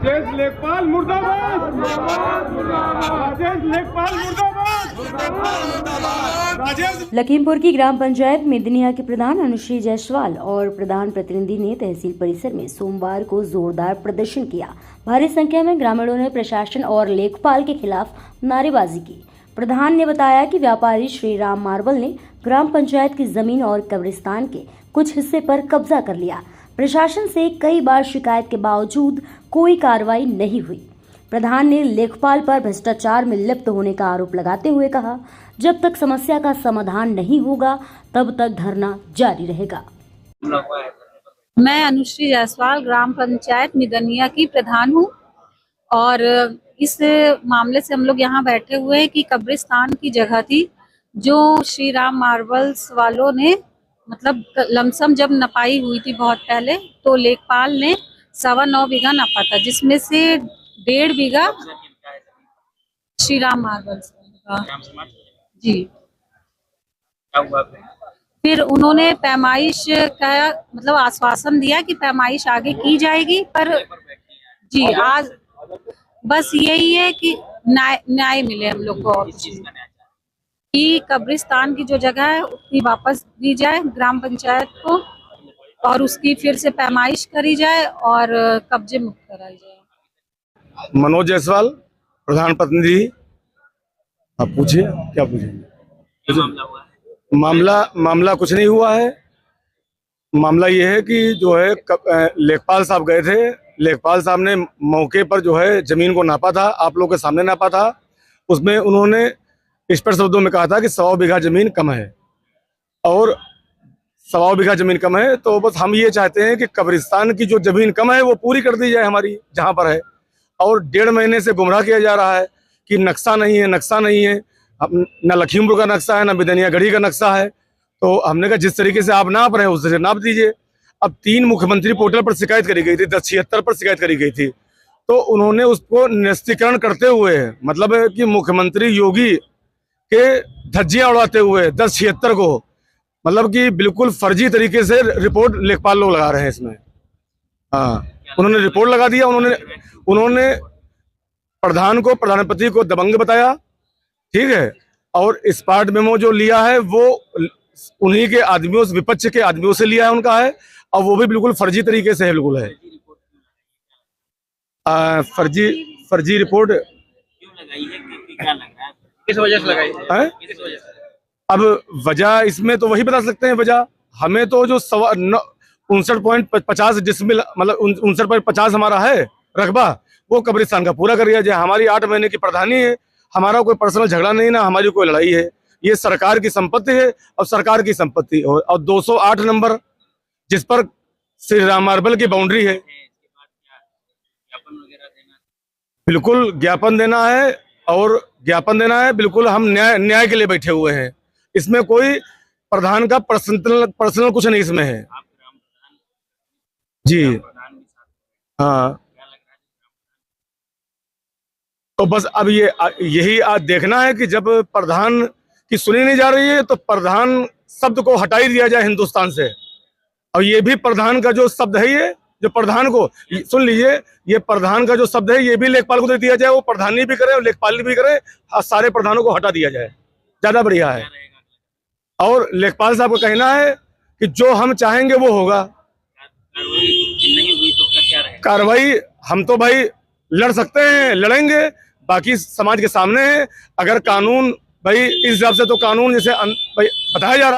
राजेश लेखपाल मुर्दाबाद, राजेश लेखपाल मुर्दाबाद। लखीमपुर की ग्राम पंचायत मेदिनिया के प्रधान अनुश्री जायसवाल और प्रधान प्रतिनिधि ने तहसील परिसर में सोमवार को जोरदार प्रदर्शन किया। भारी संख्या में ग्रामीणों ने प्रशासन और लेखपाल के खिलाफ नारेबाजी की। प्रधान ने बताया कि व्यापारी श्रीराम मार्बल ने ग्राम पंचायत की जमीन और कब्रिस्तान के कुछ हिस्से पर कब्जा कर लिया। प्रशासन से कई बार शिकायत के बावजूद कोई कार्रवाई नहीं हुई। प्रधान ने लेखपाल पर भ्रष्टाचार में लिप्त होने का आरोप लगाते हुए कहा, जब तक समस्या का समाधान नहीं होगा तब तक धरना जारी रहेगा। मैं अनुश्री जायसवाल ग्राम पंचायत मेदिनिया की प्रधान हूँ और इस मामले से हम लोग यहाँ बैठे हुए हैं कि कब्रिस्तान की जगह थी जो श्री राम मार्बल्स वालों ने मतलब लमसम जब नपाई हुई थी बहुत पहले, तो लेखपाल ने 9.25 बीघा नपा था, जिसमें से 1.5 बीघा श्री राम मार्बल्स का। जी, फिर उन्होंने पैमाइश का मतलब आश्वासन दिया कि पैमाइश आगे की जाएगी, पर जी आज बस यही है कि न्याय मिले हम लोग को, और कि कब्रिस्तान की जो जगह है उसकी वापस दी जाए ग्राम पंचायत को और उसकी फिर से पैमाइश करी जाए और कब्जे मुक्त कराई जाए। मनोज जायसवाल, प्रधान प्रतिनिधि। आप पूछिए, क्या पूछेंगे? मामला कुछ नहीं हुआ है। मामला ये है कि जो है लेखपाल साहब गए थे। लेखपाल साहब ने मौके पर जो है जमीन को नापा था, आप लोग के सामने नापा था। उसमें उन्होंने स्पष्ट शब्दों में कहा था कि 100 बीघा जमीन कम है, और 100 बीघा जमीन कम है। तो बस हम ये चाहते हैं कि कब्रिस्तान की जो जमीन कम है वो पूरी कर दी जाए हमारी जहाँ पर है। और 1.5 महीने से गुमराह किया जा रहा है कि नक्शा नहीं है, नक्शा नहीं है। न लखीमपुर का नक्शा है, न मेदिनिया गढ़ी का नक्शा है। तो हमने कहा जिस तरीके से आप नाप रहे हैं उस तरह से नाप दीजिए। अब 3 मुख्यमंत्री पोर्टल पर शिकायत करी गई थी, 1076 पर शिकायत करी गई थी। तो उन्होंने उसको निरस्तीकरण करते हुए, मतलब कि मुख्यमंत्री योगी के धज्जियां उड़ाते हुए 1076 को, मतलब कि बिल्कुल फर्जी तरीके से रिपोर्ट लेखपाल लोग लगा रहे हैं इसमें। हाँ, उन्होंने रिपोर्ट लगा दिया। उन्होंने प्रधान को, प्रधानपति को दबंग बताया, ठीक है। और स्पार्ट मेमो जो लिया है वो उन्हीं के आदमियों से, विपक्ष के आदमियों से लिया है, उनका है, और वो भी बिल्कुल फर्जी तरीके से है, बिल्कुल है। फर्जी रिपोर्ट क्यों लगाई है, क्या लग रहा है, किस वजह से लगाई है? किस वजह से? अब वजह इसमें तो वही बता सकते हैं वजह। हमें तो जो 59.50 डिसमिल, मतलब 59.50 हमारा है रकबा, वो कब्रिस्तान का पूरा कर दिया जाए। हमारी 8 महीने की प्रधानी है, हमारा कोई पर्सनल झगड़ा नहीं, ना हमारी कोई लड़ाई है। ये सरकार की संपत्ति है और सरकार की संपत्ति, और 208 नंबर जिस पर श्री राम मार्बल की बाउंड्री है, बिल्कुल ज्ञापन देना है, और ज्ञापन देना है। बिल्कुल हम न्याय के लिए बैठे हुए हैं। इसमें कोई प्रधान का पर्सनल कुछ नहीं इसमें है। जी हाँ, तो बस अब यही आज देखना है कि जब प्रधान की सुनी नहीं जा रही है तो प्रधान शब्द को हटा ही दिया जाए हिंदुस्तान से। और ये भी प्रधान का जो शब्द है, ये जो प्रधान को सुन लीजिए, ये प्रधान का जो शब्द है ये भी लेखपाल को दे दिया जाए। वो प्रधानी भी करे और लेखपाल भी करे, और सारे प्रधानों को हटा दिया जाए, ज्यादा बढ़िया है। और लेखपाल साहब का कहना है कि जो हम चाहेंगे वो होगा। नहीं हुई तो क्या रहेगा कार्रवाई? हम तो भाई लड़ सकते हैं, लड़ेंगे, बाकी समाज के सामने है। अगर कानून भाई इस हिसाब से, तो कानून जैसे भाई बताया जा रहा